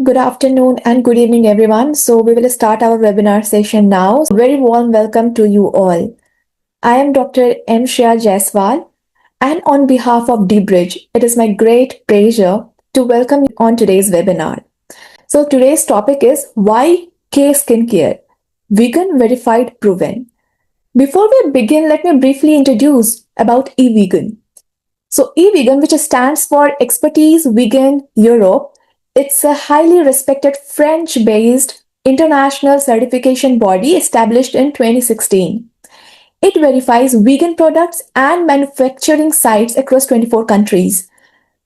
good afternoon, and good evening, everyone. So, we will start our webinar session now. Very warm welcome to you all. I am Dr. M. Shreya Jaiswal, and on behalf of DBridge, it is my great pleasure to welcome you on today's webinar. So, today's topic is why K Skincare Vegan Verified Proven. Before we begin, let me briefly introduce about eVegan. So eVegan, which stands for Expertise Vegan Europe, it's a highly respected French-based international certification body established in 2016. It verifies vegan products and manufacturing sites across 24 countries.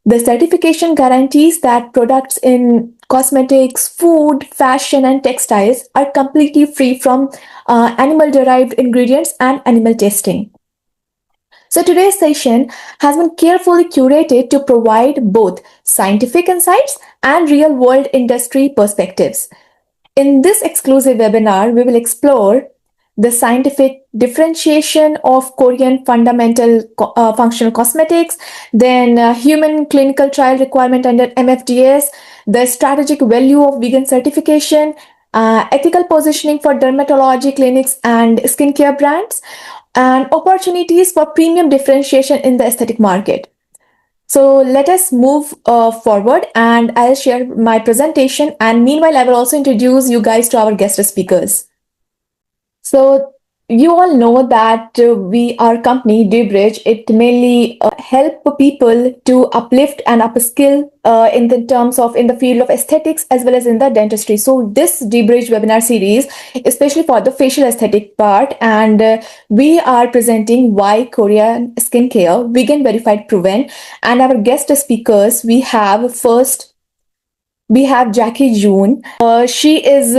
The certification guarantees that products in cosmetics, food, fashion, and textiles are completely free from animal-derived ingredients and animal testing. So today's session has been carefully curated to provide both scientific insights and real-world industry perspectives. In this exclusive webinar, we will explore the scientific differentiation of Korean fundamental functional cosmetics, then human clinical trial requirement under MFDS, the strategic value of vegan certification, ethical positioning for dermatology clinics and skincare brands, and opportunities for premium differentiation in the aesthetic market. So let us move forward, and I'll share my presentation, and meanwhile I will also introduce you guys to our guest speakers. So you all know that our company DBridge, it mainly help people to uplift and upskill in the field of aesthetics as well as in the dentistry. So this DBridge webinar series, especially for the facial aesthetic part, and we are presenting why Korean skincare vegan verified proven. And our guest speakers, we have Jackie June. She is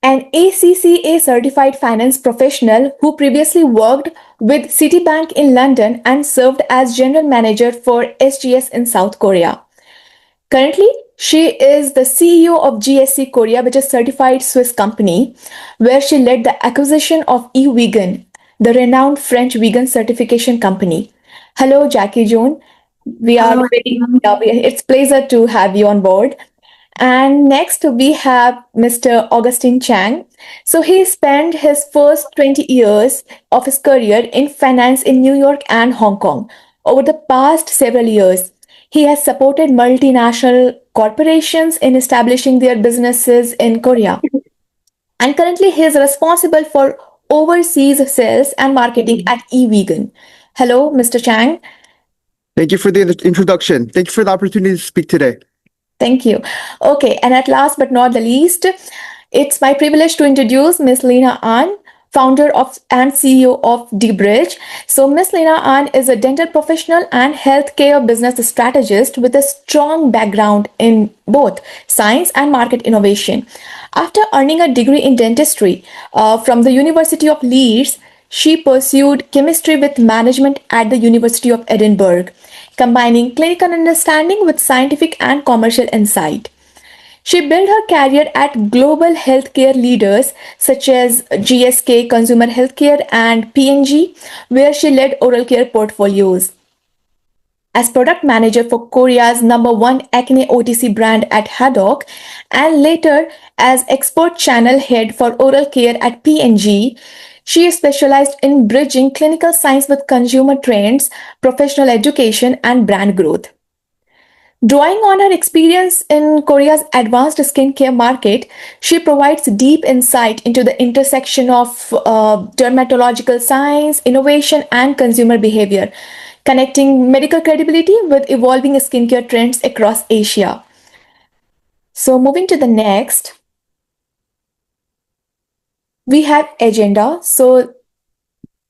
an ACCA certified finance professional who previously worked with Citibank in London and served as general manager for SGS in South Korea. Currently, she is the CEO of GSC Korea, which is a certified Swiss company, where she led the acquisition of eVegan, the renowned French vegan certification company. Hello, Jackie June. It's a pleasure to have you on board. And next we have Mr. Augustine Chang. So he spent his first 20 years of his career in finance in New York and Hong Kong. Over the past several years, he has supported multinational corporations in establishing their businesses in Korea. And currently he is responsible for overseas sales and marketing at eVegan. Hello, Mr. Chang. Thank you for the introduction. Thank you for the opportunity to speak today. Thank you. Okay, and at last but not the least, it's my privilege to introduce Ms. Lena An, founder of and CEO of DBridge. So Ms. Lena An is a dental professional and healthcare business strategist with a strong background in both science and market innovation. After earning a degree in dentistry from the University of Leeds, she pursued chemistry with management at the University of Edinburgh, combining clinical understanding with scientific and commercial insight. She built her career at global healthcare leaders such as GSK Consumer Healthcare and P&G, where she led oral care portfolios. As product manager for Korea's #1 acne OTC brand at Haddock, and later as export channel head for oral care at P&G, she is specialized in bridging clinical science with consumer trends, professional education, and brand growth. Drawing on her experience in Korea's advanced skincare market, she provides deep insight into the intersection of dermatological science, innovation, and consumer behavior, connecting medical credibility with evolving skincare trends across Asia. So moving to the next, we have agenda. So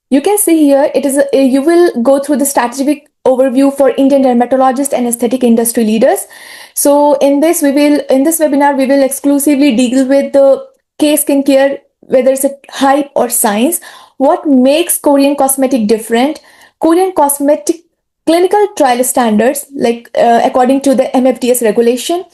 you can see here, you will go through the strategic overview for Indian dermatologists and aesthetic industry leaders. So in this webinar, we will exclusively deal with the K skincare, whether it's a hype or science, what makes Korean cosmetic different, Korean cosmetic clinical trial standards, like according to the MFDS regulation,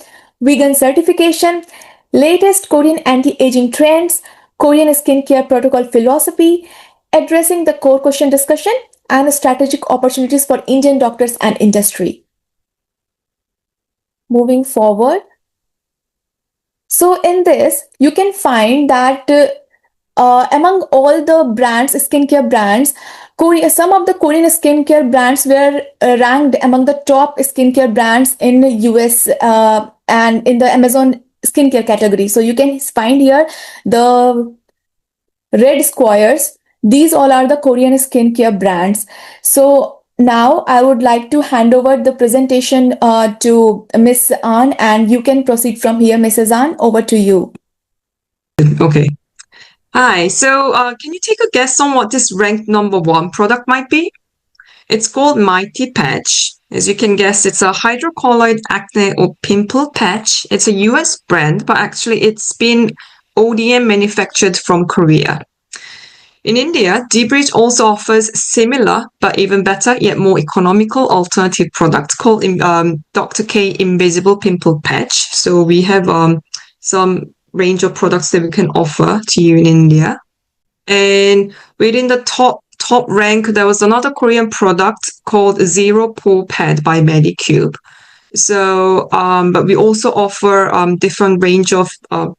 vegan certification, latest Korean anti-aging trends, Korean skincare protocol philosophy, addressing the core question discussion, and strategic opportunities for Indian doctors and industry. Moving forward, So in this, you can find that among all the brands, skincare brands, some of the Korean skincare brands were ranked among the top skincare brands in the US and in the Amazon skincare category. So you can find here the red squares. These all are the Korean skincare brands. So now I would like to hand over the presentation to Miss An, and you can proceed from here, Mrs. An. Over to you. Okay. Hi. So, can you take a guess on what this ranked number 1 product might be? It's called Mighty Patch. As you can guess, it's a hydrocolloid acne or pimple patch. It's a US brand, but actually it's been ODM manufactured from Korea. In India, D-Bridge also offers similar, but even better, yet more economical alternative products called Dr. K Invisible Pimple Patch. So we have some range of products that we can offer to you in India. And within the top rank, there was another Korean product called Zero Pore Pad by Medicube. So, but we also offer different range of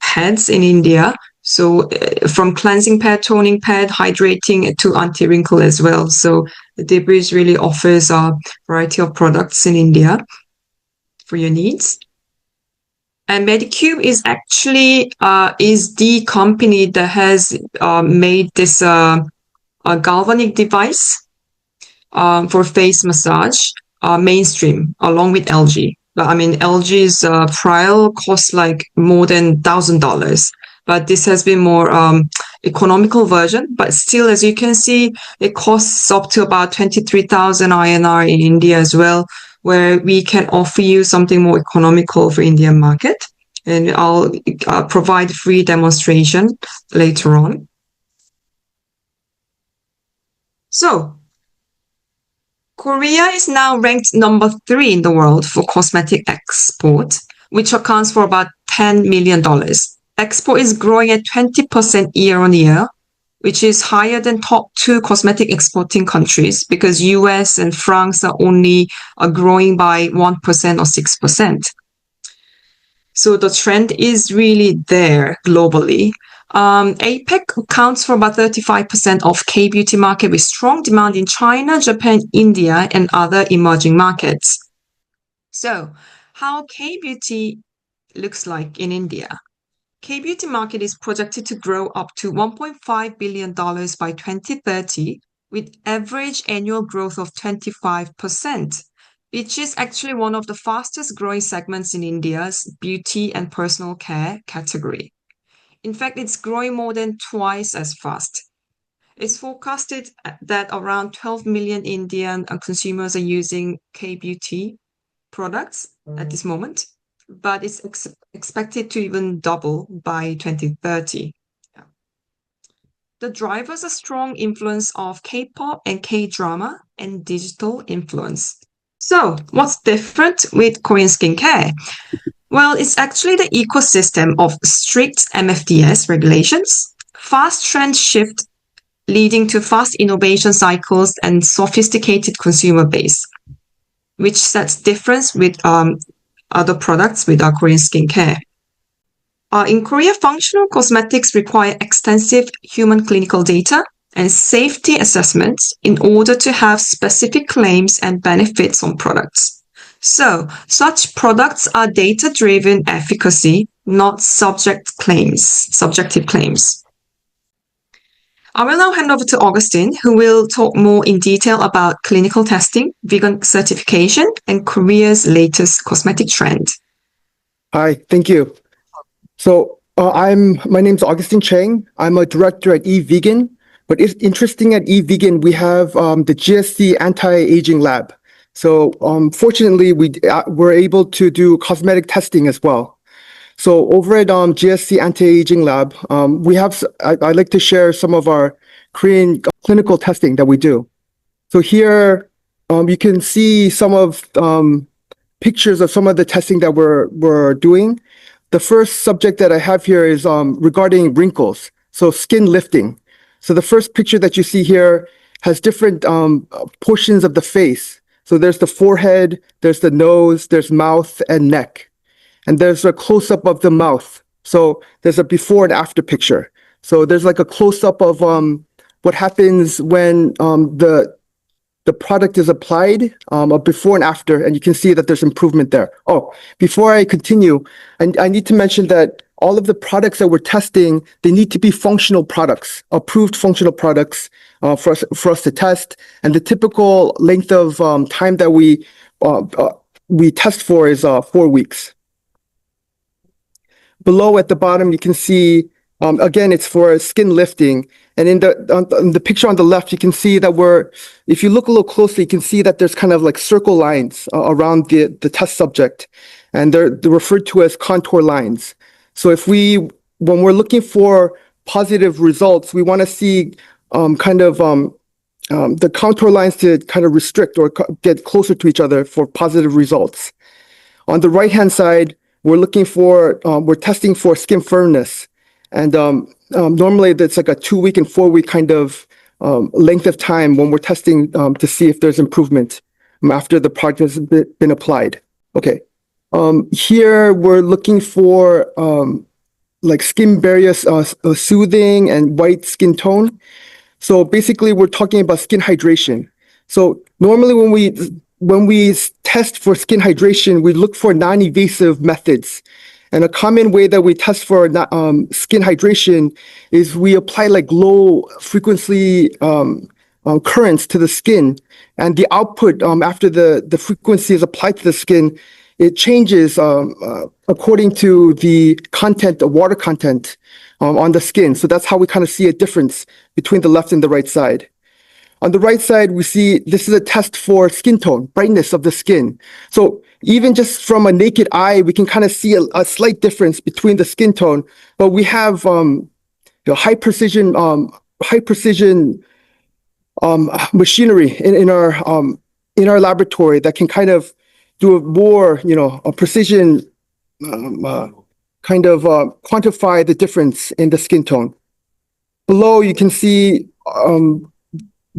pads in India. So from cleansing pad, toning pad, hydrating to anti-wrinkle as well. So the D-Bridge really offers a variety of products in India for your needs. And Medicube is actually is the company that has made this galvanic device for face massage mainstream along with LG. But I mean, LG's trial costs like more than $1,000. But this has been more economical version. But still, as you can see, it costs up to about 23,000 INR in India as well, where we can offer you something more economical for Indian market. And I'll provide free demonstration later on. So, Korea is now ranked number 3 in the world for cosmetic export, which accounts for about $10 million. Export is growing at 20% year on year, which is higher than top 2 cosmetic exporting countries because US and France are only growing by 1% or 6%. So the trend is really there globally. APEC accounts for about 35% of K-beauty market with strong demand in China, Japan, India, and other emerging markets. So how K-beauty looks like in India. K-beauty market is projected to grow up to $1.5 billion by 2030 with average annual growth of 25%, which is actually one of the fastest growing segments in India's beauty and personal care category. In fact, it's growing more than twice as fast. It's forecasted that around 12 million Indian consumers are using K-beauty products at this moment, but it's expected to even double by 2030. Yeah. The drivers are strong influence of K-pop and K-drama and digital influence. So what's different with Korean skincare? Well, it's actually the ecosystem of strict MFDS regulations, fast trend shift leading to fast innovation cycles and sophisticated consumer base, which sets difference with other products with our Korean skincare. In Korea, functional cosmetics require extensive human clinical data and safety assessments in order to have specific claims and benefits on products. So, such products are data-driven efficacy, not subjective claims. I will now hand over to Augustine, who will talk more in detail about clinical testing, vegan certification, and Korea's latest cosmetic trend. Hi, thank you. So my name's Augustine Chang. I'm a director at eVegan. But it's interesting at eVegan, we have the GSC Anti-Aging Lab. So fortunately, we're able to do cosmetic testing as well. So over at GSC Anti-Aging Lab, I'd like to share some of our Korean clinical testing that we do. So here you can see some of pictures of some of the testing that we're doing. The first subject that I have here is regarding wrinkles, so skin lifting. So the first picture that you see here has different portions of the face. So there's the forehead, there's the nose, there's mouth and neck. And there's a close-up of the mouth. So there's a before and after picture. So there's like a close-up of what happens when the product is applied, a before and after, and you can see that there's improvement there. Oh, before I continue, I need to mention that all of the products that we're testing, they need to be functional products, approved functional products for us to test. And the typical length of time that we test for is 4 weeks. Below at the bottom, you can see, again, it's for skin lifting. And in the picture on the left, you can see that if you look a little closely, you can see that there's kind of like circle lines around the test subject, and they're referred to as contour lines. So when we're looking for positive results, we want to see the contour lines to kind of restrict or get closer to each other for positive results. On the right-hand side, we're testing for skin firmness. And normally that's like a 2-week and 4-week kind of length of time when we're testing to see if there's improvement after the product has been applied. Okay. Here we're looking for like skin barrier soothing and white skin tone. So basically we're talking about skin hydration. So normally when we test for skin hydration, we look for non-invasive methods. And a common way that we test for skin hydration is we apply like low frequency currents to the skin, and the output after the frequency is applied to the skin, it changes according to the content, the water content on the skin. So that's how we kind of see a difference between the left and the right side. On the right side, we see this is a test for skin tone, brightness of the skin. So even just from a naked eye, we can kind of see a slight difference between the skin tone, but we have high precision machinery in our laboratory that can kind of do a more a precision quantify the difference in the skin tone. Below, you can see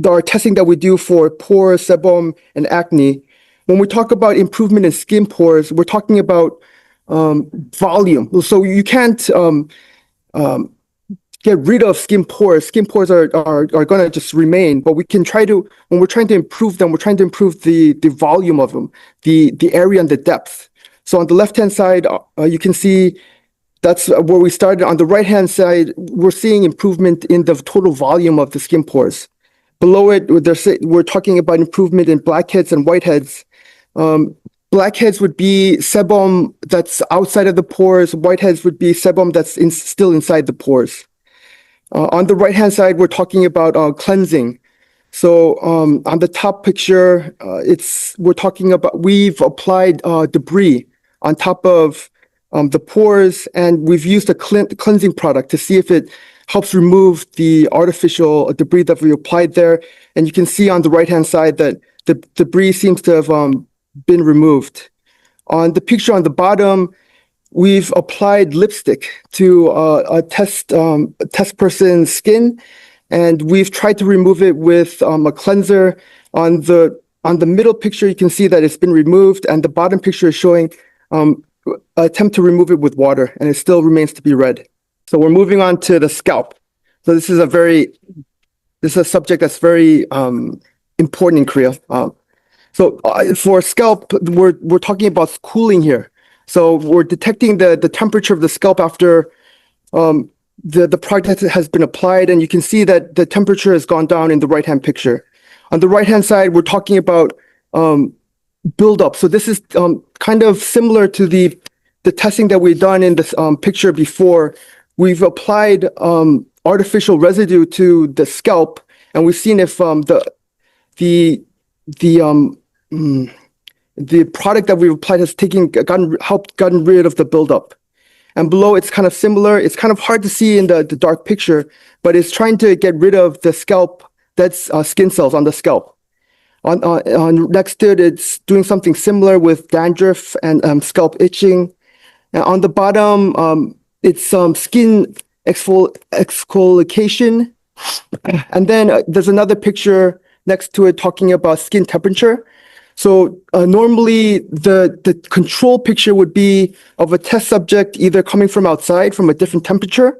our testing that we do for pores, sebum, and acne. When we talk about improvement in skin pores, we're talking about volume. So you can't get rid of skin pores. Skin pores are going to just remain, but we can when we're trying to improve them, we're trying to improve the volume of them, the area and the depth. So on the left-hand side, you can see that's where we started. On the right-hand side, we're seeing improvement in the total volume of the skin pores. Below it, we're talking about improvement in blackheads and whiteheads. Blackheads would be sebum that's outside of the pores. Whiteheads would be sebum that's still inside the pores. On the right-hand side, we're talking about cleansing. So on the top picture, we're talking about we've applied debris on top of the pores, and we've used a cleansing product to see if it helps remove the artificial debris that we applied there. And you can see on the right-hand side that the debris seems to have been removed. On the picture on the bottom, we've applied lipstick to a test person's skin, and we've tried to remove it with a cleanser. On the middle picture, you can see that it's been removed, and the bottom picture is showing an attempt to remove it with water, and it still remains to be red. So we're moving on to the scalp. So this is a subject that's very important in Korea. So for scalp, we're talking about cooling here. So we're detecting the temperature of the scalp after the product has been applied, and you can see that the temperature has gone down in the right-hand picture. On the right-hand side, we're talking about buildup. So this is kind of similar to the testing that we've done in this picture before. We've applied artificial residue to the scalp, and we've seen if the product that we've applied has gotten rid of the buildup. And below, it's kind of similar. It's kind of hard to see in the dark picture, but it's trying to get rid of the scalp, that's skin cells on the scalp. On next to it, it's doing something similar with dandruff and scalp itching. And on the bottom, it's skin exfoliation. And then there's another picture next to it talking about skin temperature. So normally the control picture would be of a test subject either coming from outside from a different temperature,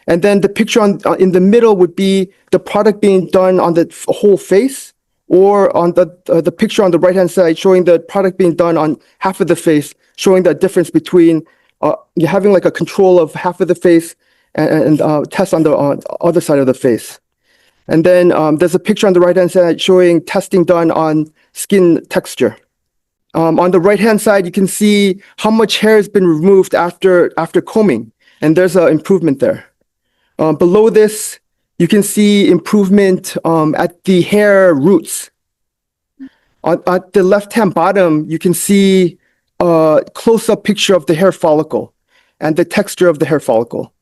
and then the picture in the middle would be the product being done on the whole face, or on the picture on the right hand side showing the product being done on half of the face, showing the difference between you having like a control of half of the face and test on the other side of the face. And then there's a picture on the right hand side showing testing done on skin texture. On the right hand side, you can see how much hair has been removed after combing, and there's an improvement there. Below this, you can see improvement at the hair roots. At the left-hand bottom, you can see a close-up picture of the hair follicle and the texture of the hair follicle.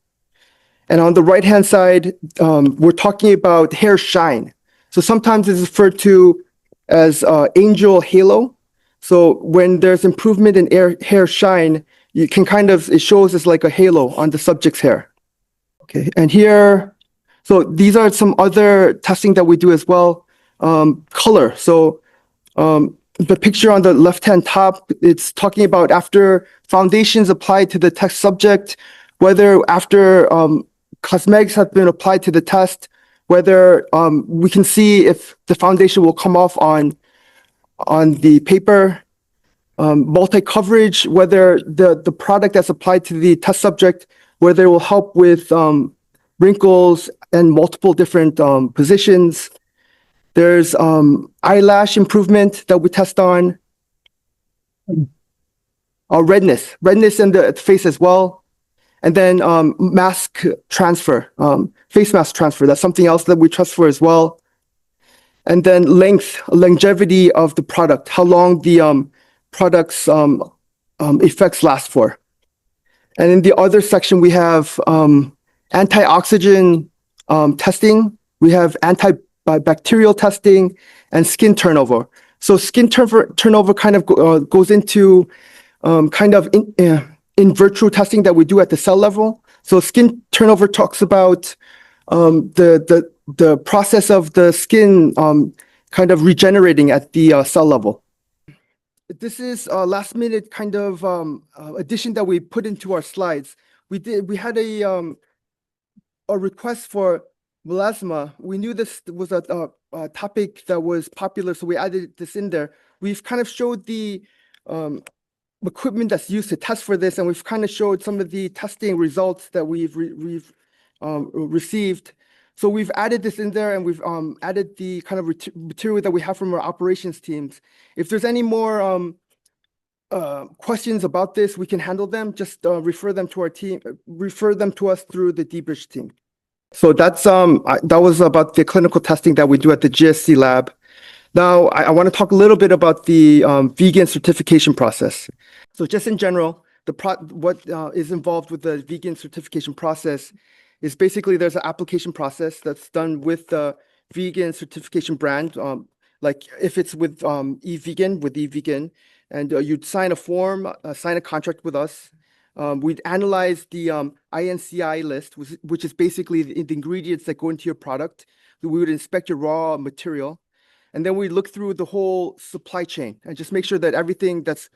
And on the right-hand side, we're talking about hair shine. So sometimes it's referred to as angel halo. So when there's improvement in hair shine, you can it shows as like a halo on the subject's hair. Okay, and here, so these are some other testing that we do as well. Color. So the picture on the left-hand top, it's talking about after foundations applied to the test subject, whether after cosmetics have been applied to the test, whether we can see if the foundation will come off on the paper. Multi-coverage, whether the product that's applied to the test subject, whether it will help with wrinkles and multiple different positions. There's eyelash improvement that we test on. Redness in the face as well. And then mask transfer, face mask transfer. That's something else that we test for as well. And then longevity of the product, how long the product's effects last for. And in the other section, we have antioxidant testing. We have antibacterial testing and skin turnover. So skin turnover kind of goes into in vitro testing that we do at the cell level. So skin turnover talks about the process of the skin kind of regenerating at the cell level. This is a last minute kind of addition that we put into our slides. We had a request for melasma. We knew this was a topic that was popular, so we added this in there. We've kind of showed the equipment that's used to test for this, and we've kind of showed some of the testing results that we've received. So we've added this in there, and we've added the kind of material that we have from our operations teams. If there's any more questions about this, we can handle them. Just refer them to our team, refer them to us through the dBridge team. So that was about the clinical testing that we do at the GSC lab. Now, I want to talk a little bit about the vegan certification process. So just in general, what is involved with the vegan certification process is basically there's an application process that's done with the vegan certification brand. Like if it's with eVegan, and you'd sign a form, sign a contract with us. We'd analyze the INCI list, which is basically the ingredients that go into your product. We would inspect your raw material. And then we look through the whole supply chain and just make sure that everything that's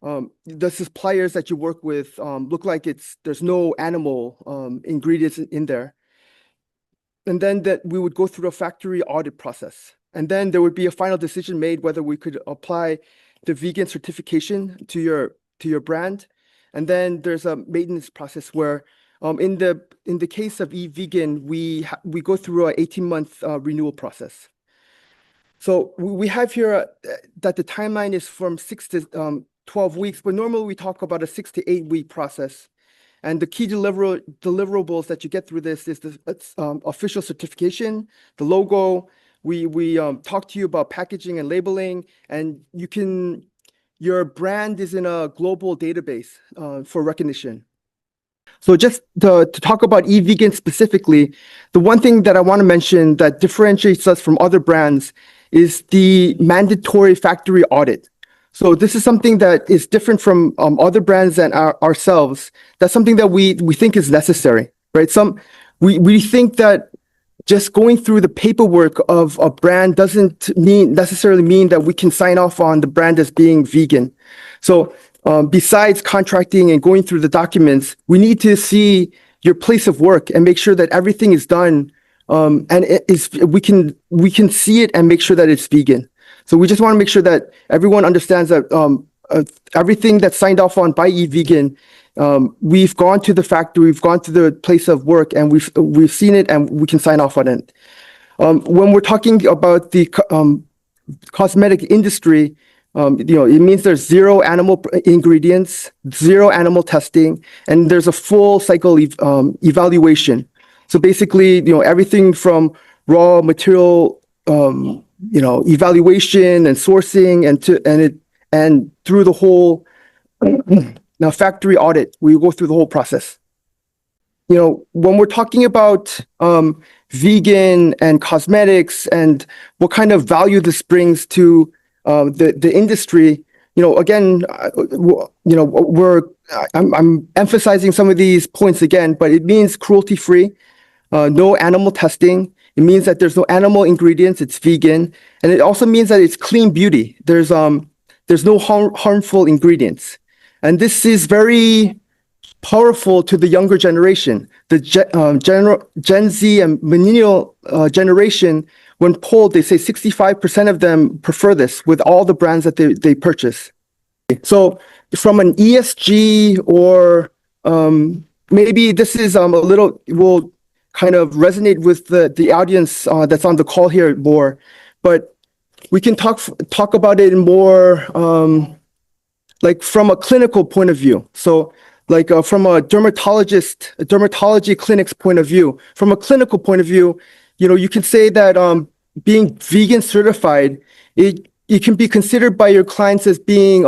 the suppliers that you work with look like there's no animal ingredients in there. And then that we would go through a factory audit process. And then there would be a final decision made whether we could apply the vegan certification to your brand. And then there's a maintenance process where in the case of eVegan, we go through an 18-month renewal process. So we have here that the timeline is from 6 to 12 weeks, but normally we talk about a 6 to 8 week process. And the key deliverables that you get through this is the official certification, the logo. We talk to you about packaging and labeling, and your brand is in a global database for recognition. So just to talk about eVegan specifically, the one thing that I want to mention that differentiates us from other brands is the mandatory factory audit. So this is something that is different from other brands and ourselves. That's something that we think is necessary, right? We think that just going through the paperwork of a brand doesn't necessarily mean that we can sign off on the brand as being vegan. So besides contracting and going through the documents, we need to see your place of work and make sure that everything is done, and we can see it and make sure that it's vegan. So we just want to make sure that everyone understands that everything that's signed off on by eVegan, we've gone to the factory, we've gone to the place of work, and we've seen it, and we can sign off on it. When we're talking about the cosmetic industry, it means there's zero animal ingredients, zero animal testing, and there's a full cycle evaluation. So basically, everything from raw material, evaluation and sourcing and through the whole now factory audit, we go through the whole process. When we're talking about vegan and cosmetics and what kind of value this brings to the industry, again, I'm emphasizing some of these points again, but it means cruelty-free, no animal testing. It means that there's no animal ingredients, it's vegan, and it also means that it's clean beauty. There's no harmful ingredients, and this is very powerful to the younger generation, the Gen Z and millennial generation. When polled, they say 65% of them prefer this with all the brands that they purchase. So from an ESG or maybe this is will kind of resonate with the audience that's on the call here more, but we can talk about it in more like from a clinical point of view. So like from a dermatology clinic's point of view, from a clinical point of view, you can say that being vegan certified, it can be considered by your clients as being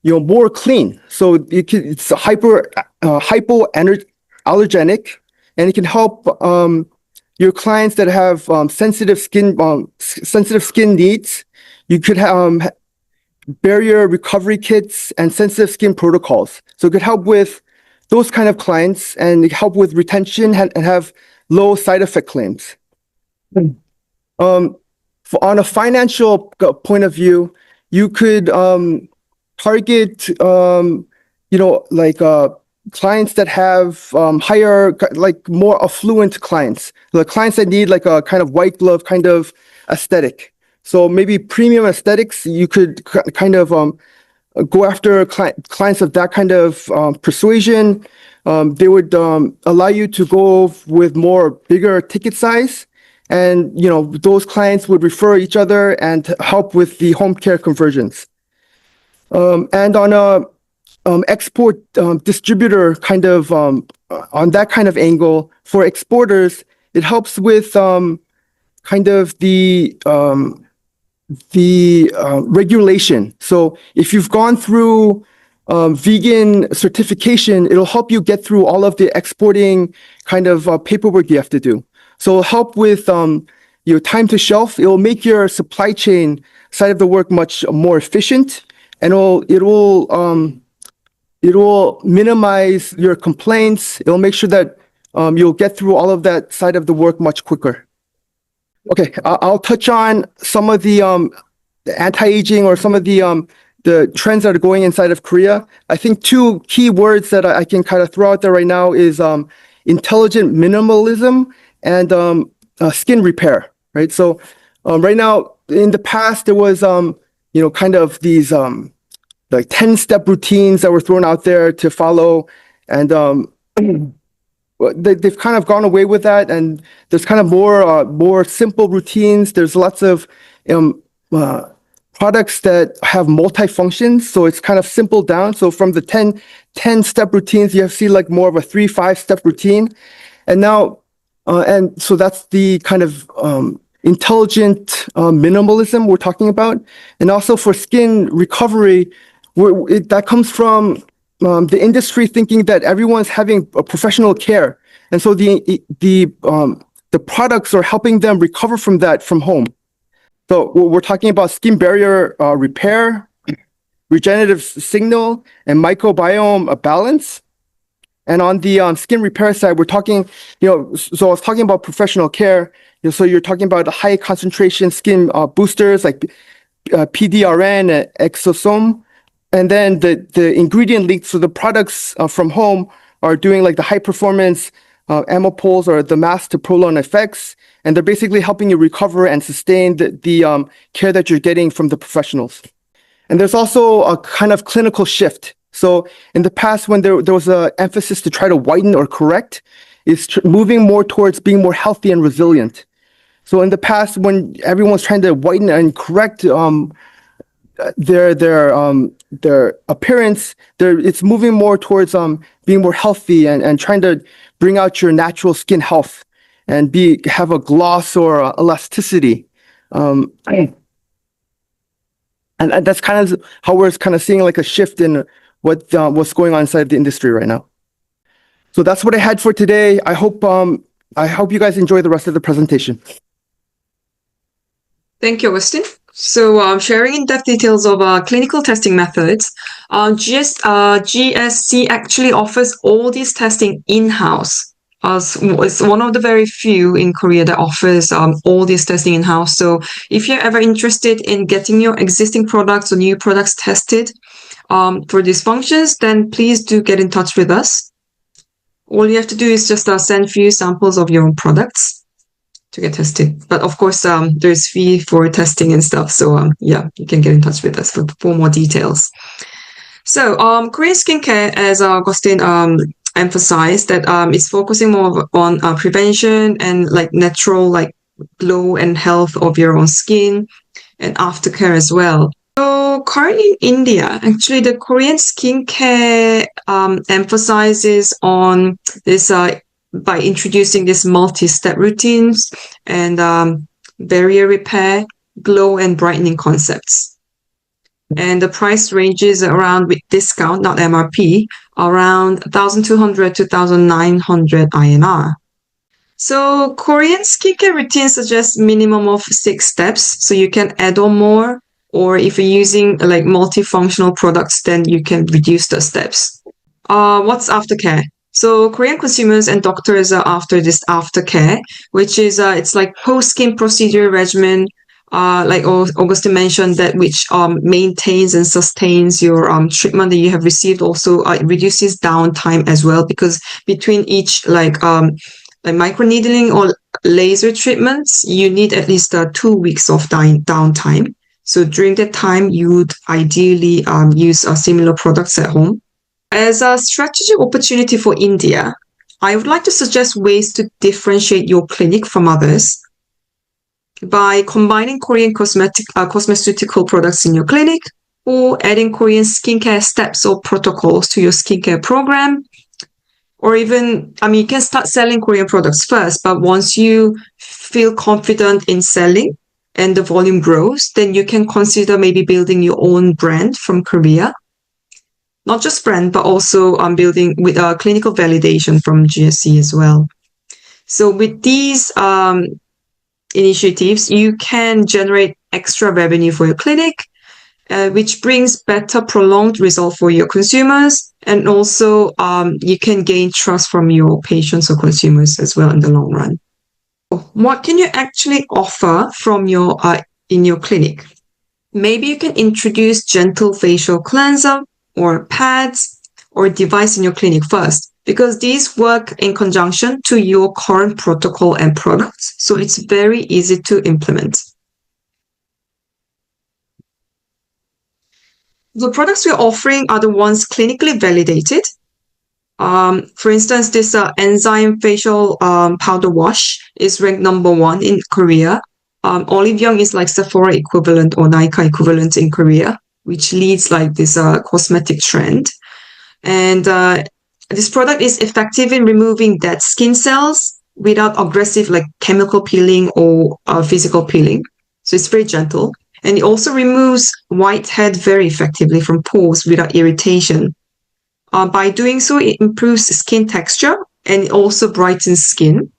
more clean. So it's hypoallergenic, and it can help your clients that have sensitive skin needs. You could have barrier recovery kits and sensitive skin protocols. So it could help with those kind of clients and help with retention and have low side effect claims. On a financial point of view, you could target, clients that have higher, like more affluent clients, the clients that need like a kind of white glove kind of aesthetic. So maybe premium aesthetics, you could kind of go after clients of that kind of persuasion. They would allow you to go with more bigger ticket size. And, those clients would refer each other and help with the home care conversions. And on a export distributor kind of, on that kind of angle, for exporters, it helps with kind of the regulation. So if you've gone through vegan certification, it'll help you get through all of the exporting kind of paperwork you have to do. So it'll help with your time to shelf. It'll make your supply chain side of the work much more efficient, and it will minimize your complaints. It'll make sure that you'll get through all of that side of the work much quicker. Okay, I'll touch on some of the anti-aging or some of the trends that are going inside of Korea. I think two key words that I can kind of throw out there right now is intelligent minimalism and skin repair, right? So right now, in the past, there was, kind of these like 10-step routines that were thrown out there to follow, and they've kind of gone away with that, and there's kind of more simple routines. There's lots of products that have multi-functions, so it's kind of simple down. So from the 10-step routines, you have to see like more of a 3-5-step routine. And now, and so that's the kind of intelligent minimalism we're talking about. And also for skin recovery, that comes from the industry thinking that everyone's having a professional care. And so the products are helping them recover from that from home. So we're talking about skin barrier repair, regenerative signal, and microbiome balance. And on the skin repair side, we're talking, so I was talking about professional care. So you're talking about high concentration skin boosters like PDRN, Exosome. And then the ingredient links, so the products from home are doing like the high performance Amopols or the mask to prolong effects. And they're basically helping you recover and sustain the care that you're getting from the professionals. And there's also a kind of clinical shift. So in the past, when there was an emphasis to try to whiten or correct, it's moving more towards being more healthy and resilient. So in the past, when everyone's trying to whiten and correct their appearance, it's moving more towards being more healthy and trying to bring out your natural skin health and have a gloss or elasticity. And that's kind of how we're kind of seeing like a shift in what's going on inside the industry right now. So that's what I had for today. I hope you guys enjoy the rest of the presentation. Thank you, Augustine. So sharing in-depth details of clinical testing methods, GSC actually offers all these testing in-house. It's one of the very few in Korea that offers all this testing in-house. So if you're ever interested in getting your existing products or new products tested for these functions, then please do get in touch with us. All you have to do is just send few samples of your own products to get tested. But of course, there's fee for testing and stuff. So yeah, you can get in touch with us for more details. So Korean skincare, as Augustine emphasized, that it's focusing more on prevention and like natural like glow and health of your own skin and aftercare as well. So currently in India, actually the Korean skincare emphasizes on this by introducing these multi-step routines and barrier repair, glow and brightening concepts. And the price ranges around, with discount, not MRP, around 1,200 to 1,900 INR. So Korean skincare routines suggest minimum of 6 steps, so you can add on more, or if you're using like multifunctional products, then you can reduce the steps. What's aftercare? So Korean consumers and doctors are after this aftercare, which is it's like post-skin procedure regimen, like Augustine mentioned, that which maintains and sustains your treatment that you have received. Also, it reduces downtime as well, because between each like microneedling or laser treatments, you need at least 2 weeks of downtime. So during that time, you would ideally use similar products at home. As a strategic opportunity for India, I would like to suggest ways to differentiate your clinic from others by combining Korean cosmeceutical products in your clinic, or adding Korean skincare steps or protocols to your skincare program. Or even, you can start selling Korean products first, but once you feel confident in selling and the volume grows, then you can consider maybe building your own brand from Korea. Not just brand, but also building with clinical validation from GSC as well. So with these initiatives, you can generate extra revenue for your clinic, which brings better prolonged result for your consumers. And also you can gain trust from your patients or consumers as well in the long run. What can you actually offer from your in your clinic? Maybe you can introduce gentle facial cleanser or pads or device in your clinic first, because these work in conjunction to your current protocol and products. So it's very easy to implement. The products we're offering are the ones clinically validated. For instance, this enzyme facial powder wash is ranked #1 in Korea. Olive Young is like Sephora equivalent or Nykaa equivalent in Korea, which leads like this cosmetic trend. And this product is effective in removing dead skin cells without aggressive like chemical peeling or physical peeling. So it's very gentle. And it also removes whitehead very effectively from pores without irritation. By doing so, it improves skin texture and it also brightens skin.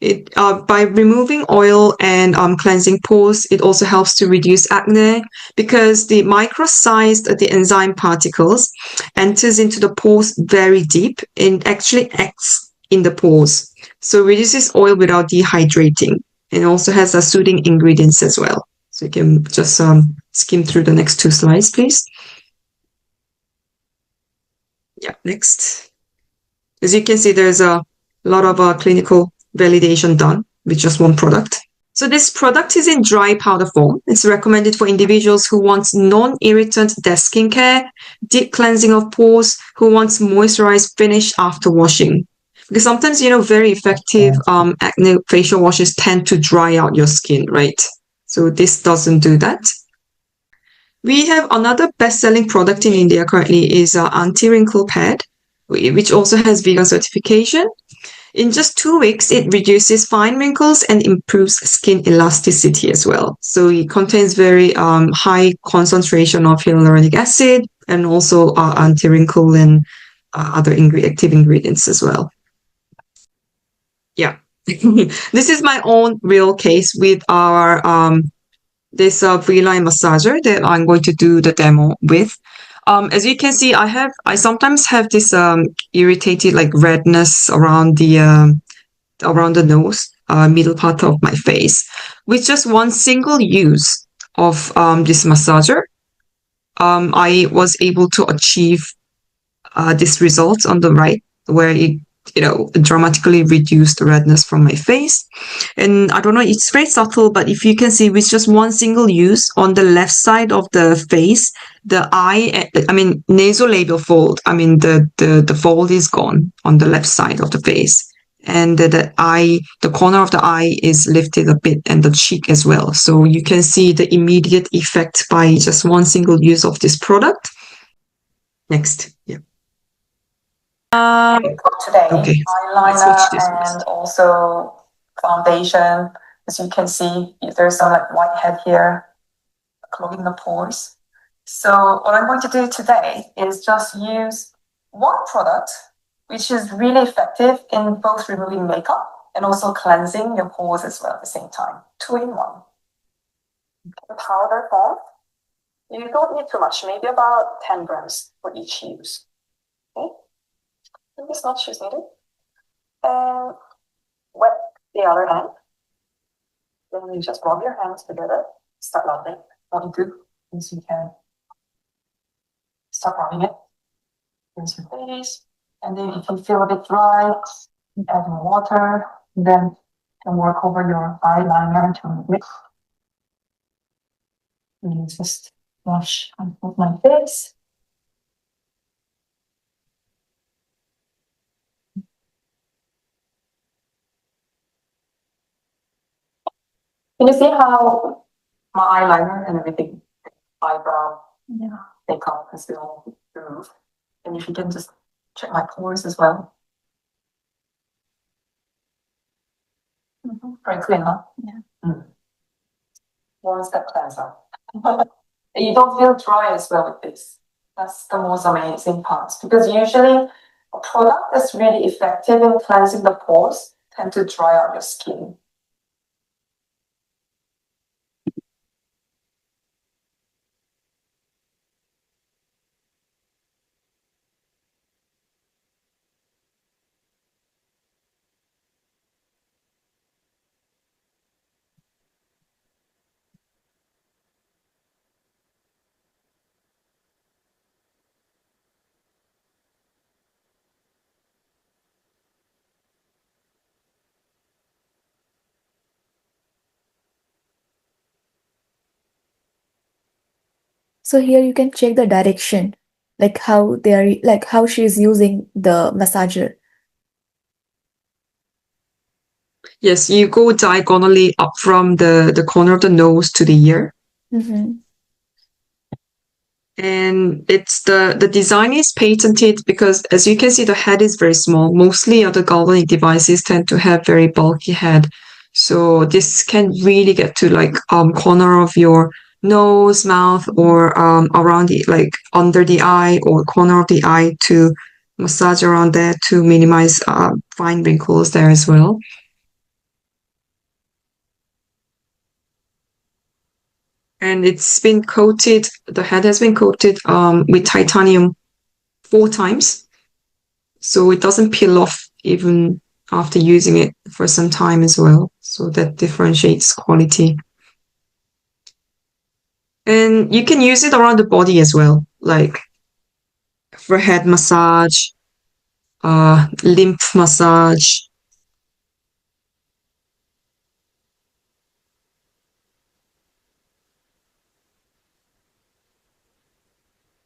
It by removing oil and cleansing pores, it also helps to reduce acne because the micro-sized the enzyme particles enters into the pores very deep and actually acts in the pores. So reduces oil without dehydrating, and also has a soothing ingredients as well. So you can just skim through the next 2 slides, please. Yeah, next. As you can see, there's a lot of clinical validation done with just one product. So this product is in dry powder form. It's recommended for individuals who want non-irritant desk skincare, deep cleansing of pores, who wants moisturized finish after washing. Because sometimes, very effective acne facial washes tend to dry out your skin, right? So this doesn't do that. We have another best-selling product in India currently is Anti-Wrinkle Pad, which also has vegan certification. In just 2 weeks, it reduces fine wrinkles and improves skin elasticity as well. So it contains very high concentration of hyaluronic acid and also anti-wrinkle and other active ingredients as well. Yeah. This is my own real case with our this V-Line massager that I'm going to do the demo with. As you can see, I sometimes have this irritated like redness around the nose, middle part of my face. With just one single use of this massager, I was able to achieve this result on the right, where it dramatically reduced the redness from my face. And I don't know, it's very subtle, but if you can see with just one single use on the left side of the face, the nasolabial fold, the fold is gone on the left side of the face. And the corner of the eye is lifted a bit, and the cheek as well. So you can see the immediate effect by just one single use of this product. Next. Yeah. Today, okay. eyeliner and also foundation. As you can see, there's some like whitehead here, clogging the pores. So what I'm going to do today is just use one product, which is really effective in both removing makeup and also cleansing your pores as well at the same time. 2 in 1. The powder form, you don't need too much, maybe about 10 grams for each use. Okay. It's not shoes needed. And wet the other hand. Then you just rub your hands together. Start rubbing. What you do is you can start rubbing it. Rinse your face. And then if you feel a bit dry, you add more water. Then you can work over your eyeliner to mix. And just wash my face. Can you see how my eyeliner and everything, eyebrow, makeup is still removed? And if you can just check my pores as well. Very clean, huh? Yeah. One step cleanser. You don't feel dry as well with this. That's the most amazing part. Because usually a product that's really effective in cleansing the pores tend to dry out your skin. So here you can check the direction, like how she is using the massager. Yes, you go diagonally up from the corner of the nose to the ear. Mm-hmm. And it's the design is patented because, as you can see, the head is very small. Mostly other galvanic devices tend to have very bulky head. So this can really get to like corner of your nose, mouth, or around the under the eye or corner of the eye to massage around there to minimize fine wrinkles there as well. And it's been coated, the head has been coated with titanium 4 times. So it doesn't peel off even after using it for some time as well. So that differentiates quality. And you can use it around the body as well, like for head massage, lymph massage.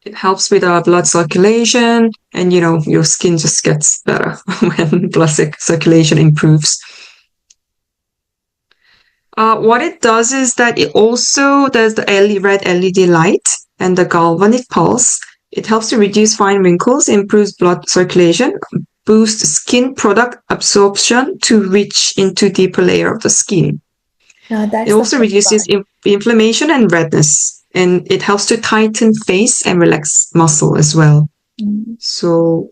It helps with blood circulation, and your skin just gets better when blood circulation improves. What it does is that it also does the red LED light and the galvanic pulse. It helps to reduce fine wrinkles, improves blood circulation, boosts skin product absorption to reach into deeper layer of the skin. It also reduces inflammation and redness. And it helps to tighten face and relax muscle as well. So,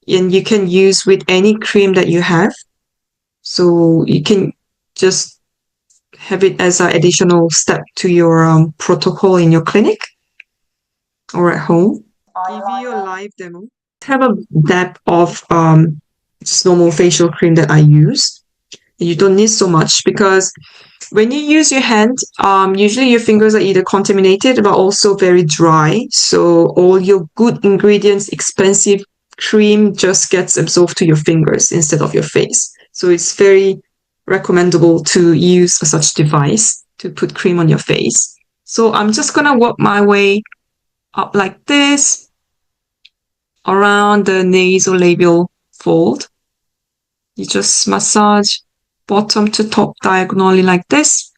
and you can use with any cream that you have. So you can just have it as an additional step to your protocol in your clinic or at home. Give you a live demo. Have a dab of just normal facial cream that I use. You don't need so much because when you use your hand, usually your fingers are either contaminated but also very dry. So all your good ingredients, expensive cream just gets absorbed to your fingers instead of your face. So it's very recommendable to use such device to put cream on your face. So I'm just going to work my way up like this around the nasolabial fold. You just massage bottom to top diagonally like this.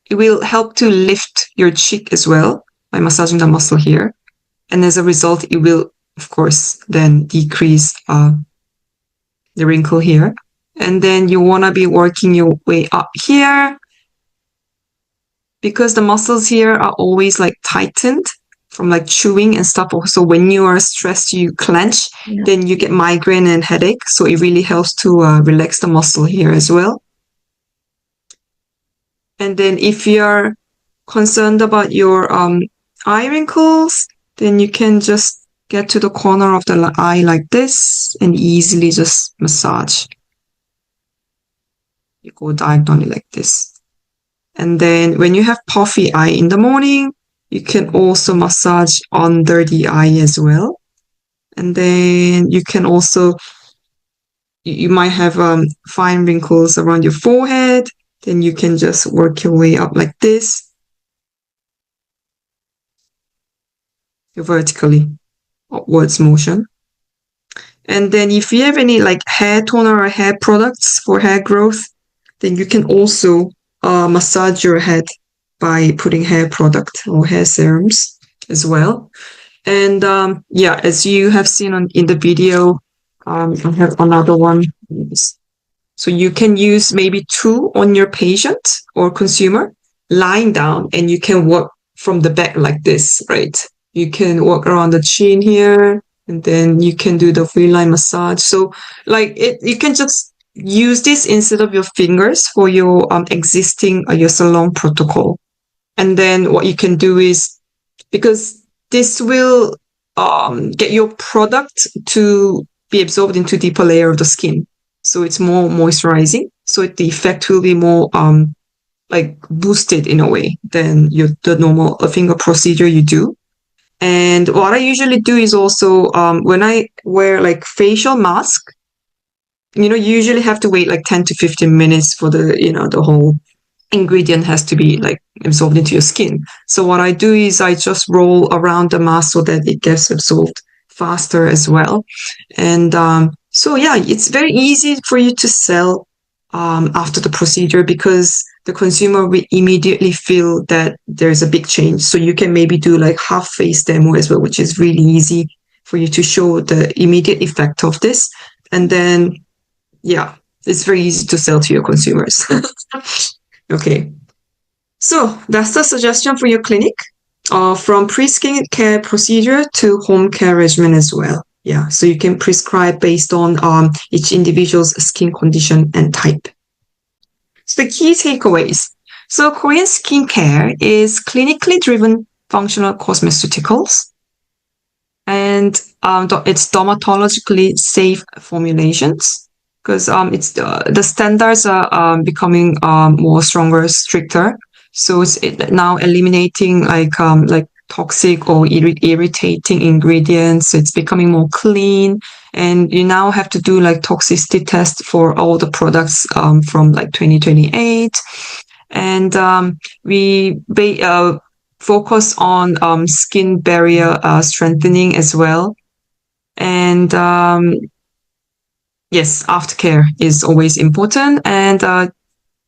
It will help to lift your cheek as well by massaging the muscle here. And as a result, it will, of course, then decrease the wrinkle here. And then you want to be working your way up here because the muscles here are always like tightened from like chewing and stuff. Also, when you are stressed, you clench, then you get migraine and headache. So it really helps to relax the muscle here as well. And then if you're concerned about your eye wrinkles, then you can just get to the corner of the eye like this and easily just massage. You go diagonally like this. And then when you have puffy eye in the morning, you can also massage under the eye as well. And then you can also, you might have fine wrinkles around your forehead. Then you can just work your way up like this. Vertically, upwards motion. And then if you have any like hair toner or hair products for hair growth, then you can also massage your head by putting hair product or hair serums as well. And as you have seen in the video, I have another one. So you can use maybe 2 on your patient or consumer lying down, and you can work from the back like this, right? You can work around the chin here, and then you can do the V-line massage. So like you can just use this instead of your fingers for your existing your salon protocol. And then what you can do is, because this will get your product to be absorbed into deeper layer of the skin. So it's more moisturizing. So the effect will be more like boosted in a way than the normal finger procedure you do. And what I usually do is also when I wear like facial mask, you usually have to wait like 10 to 15 minutes for the whole ingredient has to be like absorbed into your skin. So what I do is I just roll around the mask so that it gets absorbed faster as well. And so yeah, it's very easy for you to sell after the procedure because the consumer will immediately feel that there's a big change. So you can maybe do like half face demo as well, which is really easy for you to show the immediate effect of this. And then, yeah, it's very easy to sell to your consumers. Okay. So that's the suggestion for your clinic, from pre-skin care procedure to home care regimen as well. Yeah, so you can prescribe based on each individual's skin condition and type. So the key takeaways. So Korean skincare is clinically driven functional cosmeceuticals, and it's dermatologically safe formulations because it's the standards are becoming more stronger, stricter. So it's now eliminating like toxic or irritating ingredients. It's becoming more clean, and you now have to do like toxicity tests for all the products from like 2028. And we focus on skin barrier strengthening as well. And yes, aftercare is always important. And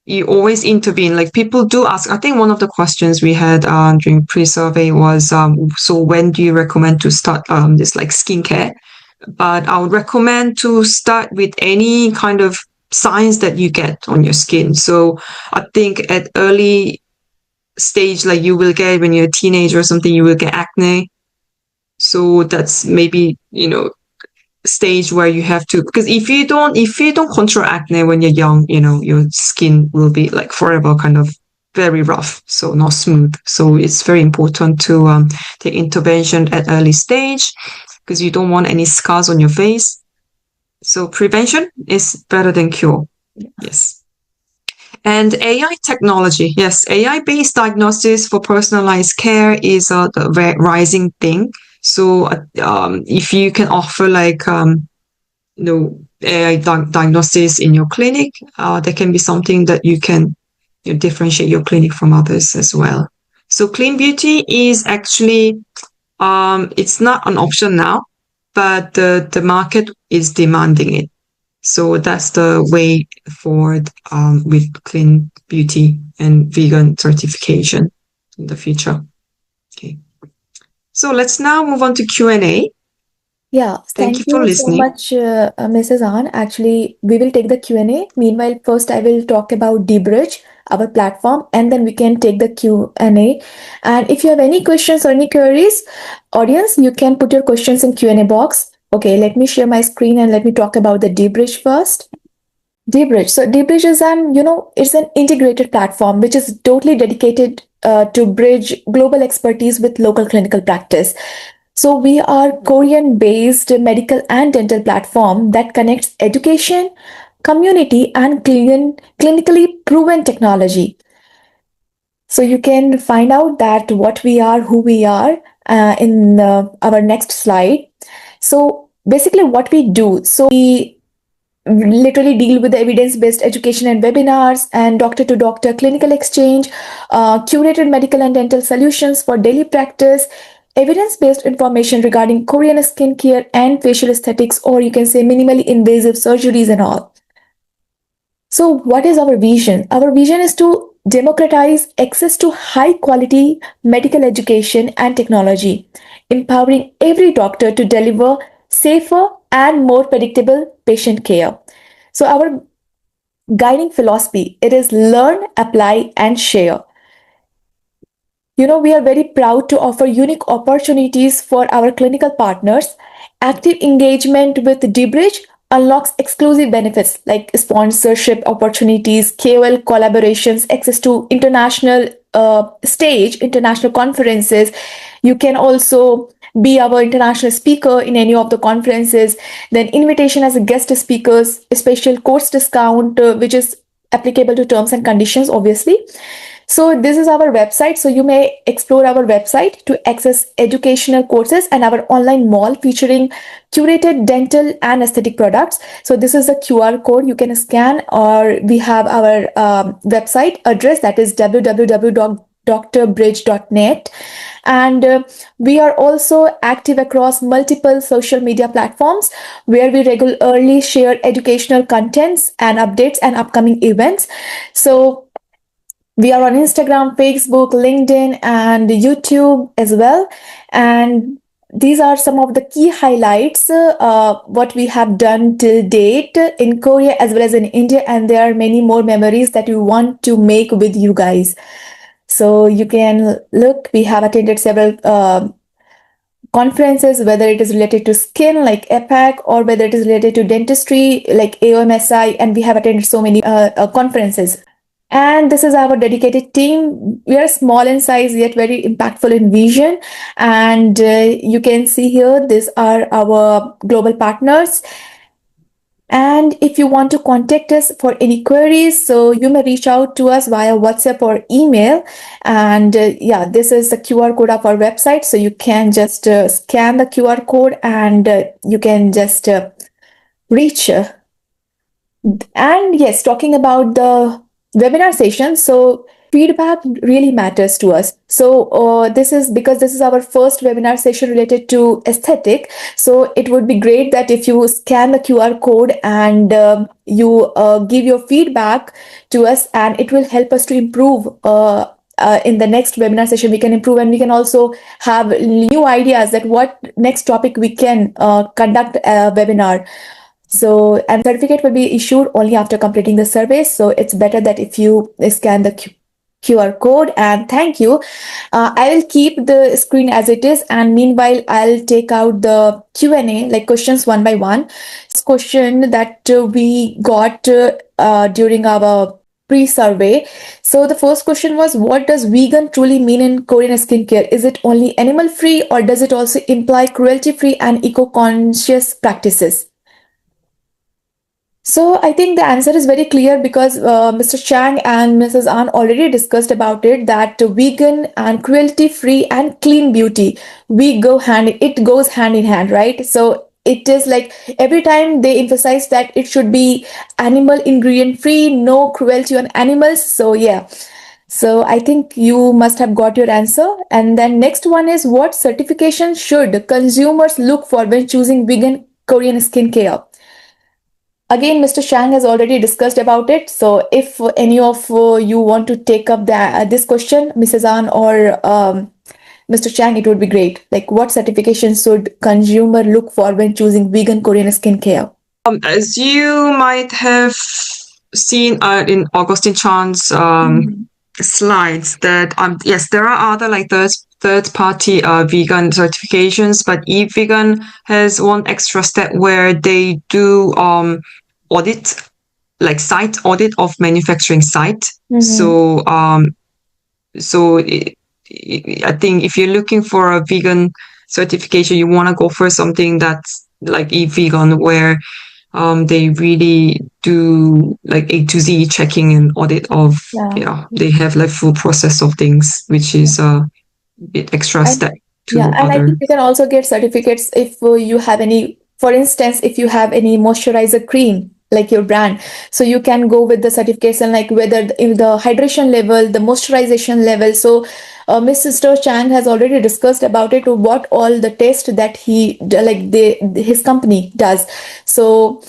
you always intervene. Like people do ask, I think one of the questions we had during pre-survey was, so when do you recommend to start this like skincare? But I would recommend to start with any kind of signs that you get on your skin. So I think at early stage, like you will get when you're a teenager or something, you will get acne. So that's maybe, stage where you have to, because if you don't control acne when you're young, your skin will be like forever kind of very rough, so not smooth. So it's very important to take intervention at early stage because you don't want any scars on your face. So prevention is better than cure. Yes. And AI technology. Yes, AI-based diagnosis for personalized care is a rising thing. So if you can offer like, AI diagnosis in your clinic, that can be something that you can differentiate your clinic from others as well. So clean beauty is actually, it's not an option now, but the market is demanding it. So that's the way forward with clean beauty and vegan certification in the future. Okay. So let's now move on to Q&A. Yeah, Thank you for so listening. much, Mrs. An. Actually, we will take the Q&A. Meanwhile, first I will talk about DBridge, our platform, and then we can take the Q&A. And if you have any questions or any queries, audience, you can put your questions in Q&A box. Okay, let me share my screen and let me talk about the DBridge first. DBridge. So DBridge is it's an integrated platform which is totally dedicated to bridge global expertise with local clinical practice. So we are Korean-based medical and dental platform that connects education, community, and clinically proven technology. So you can find out that what we are, who we are in our next slide. So basically what we do, so we literally deal with the evidence-based education and webinars and doctor-to-doctor clinical exchange, curated medical and dental solutions for daily practice, evidence-based information regarding Korean skincare and facial aesthetics, or you can say minimally invasive surgeries and all. So what is our vision? Our vision is to democratize access to high-quality medical education and technology, empowering every doctor to deliver safer and more predictable patient care. So our guiding philosophy, it is learn, apply, and share. We are very proud to offer unique opportunities for our clinical partners. Active engagement with DBridge unlocks exclusive benefits like sponsorship opportunities, KOL collaborations, access to international international conferences. You can also be our international speaker in any of the conferences. Then invitation as a guest speakers, a special course discount, which is applicable to terms and conditions, obviously. So this is our website. So you may explore our website to access educational courses and our online mall featuring curated dental and aesthetic products. So this is a QR code you can scan, or we have our website address, that is www.drbridge.net. And we are also active across multiple social media platforms where we regularly share educational contents and updates and upcoming events. So we are on Instagram, Facebook, LinkedIn, and YouTube as well. And these are some of the key highlights, what we have done till date in Korea as well as in India. And there are many more memories that we want to make with you guys. So you can look, we have attended several conferences, whether it is related to skin like APAC or whether it is related to dentistry like AOMSI, and we have attended so many conferences. And this is our dedicated team. We are small in size yet very impactful in vision. And you can see here, these are our global partners. And if you want to contact us for any queries, so you may reach out to us via WhatsApp or email. And yeah, this is the QR code of our website. So you can just scan the QR code and you can just reach. And yes, talking about the webinar session, so feedback really matters to us. So this is because this is our first webinar session related to aesthetic. So it would be great that if you scan the QR code and you give your feedback to us, and it will help us to improve. In the next webinar session, we can improve, and we can also have new ideas that what next topic we can conduct a webinar. So, and certificate will be issued only after completing the survey. So it's better that if you scan the QR code. And thank you. I will keep the screen as it is. And meanwhile, I'll take out the Q&A, like questions one by one. This question that we got during our pre-survey. So the first question was, what does vegan truly mean in Korean skincare? Is it only animal-free, or does it also imply cruelty-free and eco-conscious practices? So I think the answer is very clear because Mr. Chang and Mrs. An already discussed about it, that vegan and cruelty-free and clean beauty, it goes hand in hand, right? So it is like every time they emphasize that it should be animal ingredient free, no cruelty on animals. So yeah. So I think you must have got your answer. And then next one is, what certification should consumers look for when choosing vegan Korean skincare? Again, Mr. Chang has already discussed about it. So if any of you want to take up this question, Mrs. An or Mr. Chang, it would be great. Like, what certification should consumer look for when choosing vegan Korean skincare? As you might have seen in Augustine Chan's slides, that yes, there are other like third party vegan certifications, but eVegan has one extra step where they do audit, like site audit of manufacturing site. So I think if you're looking for a vegan certification, you want to go for something that's like eVegan, where they really do like A to Z checking and audit of, they have like full process of things, which is a bit extra step to and I think you can also get certificates if you have any, for instance, if you have any moisturizer cream, like your brand. So you can go with the certification, like whether the hydration level, the moisturization level. So Mr. Chang has already discussed about it, what all the test that his company does. So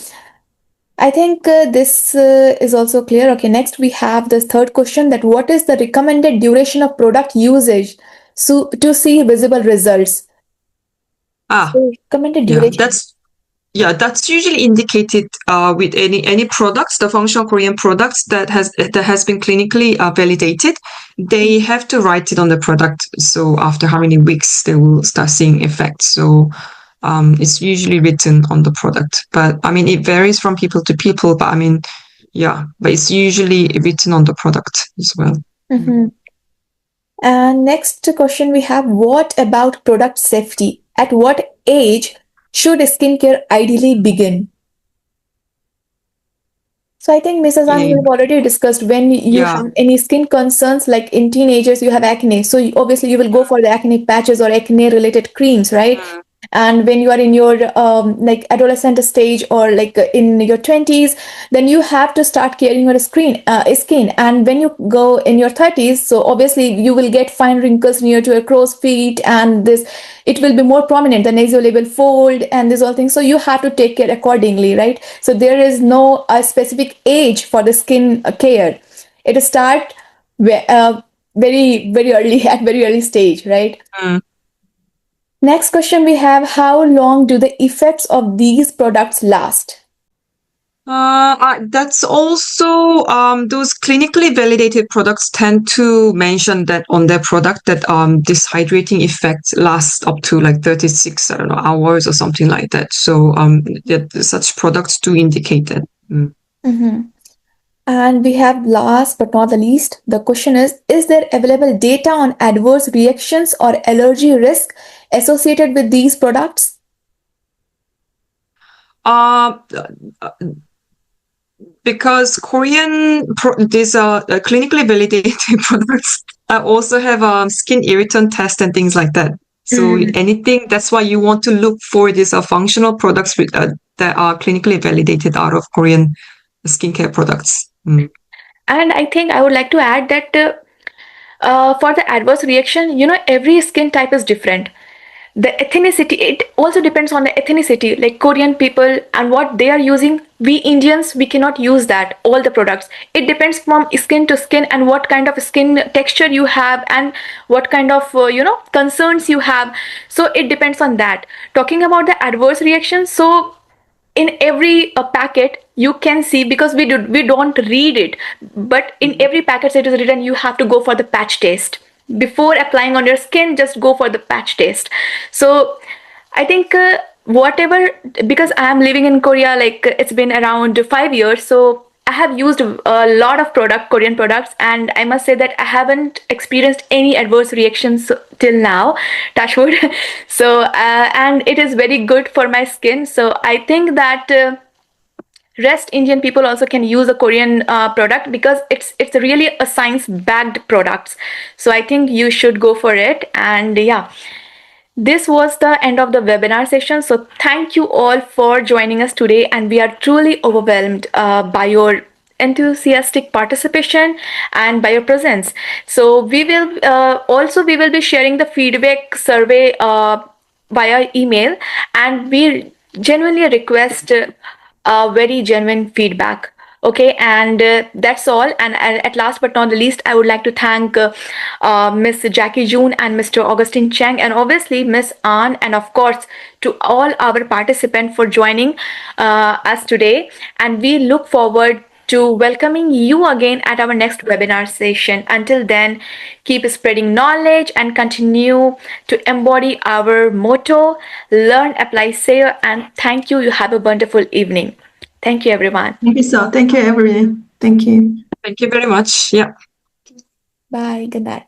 I think this is also clear. Okay, next we have this third question, that what is the recommended duration of product usage to see visible results? So recommended duration. That's usually indicated with any products, the functional Korean products that has been clinically validated. They have to write it on the product. So after how many weeks they will start seeing effects. So it's usually written on the product. But I mean, it varies from people to people. But I mean, but it's usually written on the product as well. And next question we have, what about product safety? At what age should skincare ideally begin? So I think Mrs. Ang, you have already discussed when you have any skin concerns, like in teenagers, you have acne. So obviously you will go for the acne patches or acne related creams, right? And when you are in your like adolescent stage or like in your 20s, then you have to start caring your skin. And when you go in your 30s, so obviously you will get fine wrinkles near to your crow's feet, and it will be more prominent, the nasolabial fold and these all things. So you have to take care accordingly, right? So there is no specific age for the skin care. It starts very, very early, at very early stage, right? Next question we have, how long do the effects of these products last? That's also those clinically validated products tend to mention that on their product that this hydrating effect lasts up to like 36 hours or something like that. So such products do indicate that. And we have last but not the least, the question is there available data on adverse reactions or allergy risk associated with these products? Uh, because these are clinically validated products also have skin irritant test and things like that. So anything, that's why you want to look for these functional products that are clinically validated out of Korean skincare products. And I think I would like to add that for the adverse reaction, every skin type is different. The ethnicity, it also depends on the ethnicity, like Korean people and what they are using. We Indians, we cannot use that, all the products. It depends from skin to skin and what kind of skin texture you have and what kind of, concerns you have. So it depends on that. Talking about the adverse reactions, so in every packet you can see, because we don't read it, but in every packet it is written you have to go for the patch test before applying on your skin. Just go for the patch test. So I think whatever, because I am living in Korea, like it's been around 5 years, so I have used a lot of Korean products, and I must say that I haven't experienced any adverse reactions till now, touch wood. So, and it is very good for my skin. So I think that rest Indian people also can use a Korean product, because it's really a science-backed products. So I think you should go for it. And yeah, this was the end of the webinar session. So thank you all for joining us today, and we are truly overwhelmed by your enthusiastic participation and by your presence. So we will be sharing the feedback survey via email, and we genuinely request very genuine feedback. Okay, and that's all. And at last but not the least, I would like to thank Miss Jackie June and Mr. Augustine Chang, and obviously Miss An, and of course to all our participants for joining us today. And we look forward to welcoming you again at our next webinar session. Until then, keep spreading knowledge and continue to embody our motto: learn, apply, share. And thank you. You have a wonderful evening. Thank you, everyone. Thank you, so. Thank you, everyone. Thank you. Thank you very much. Yeah. Bye. Good night.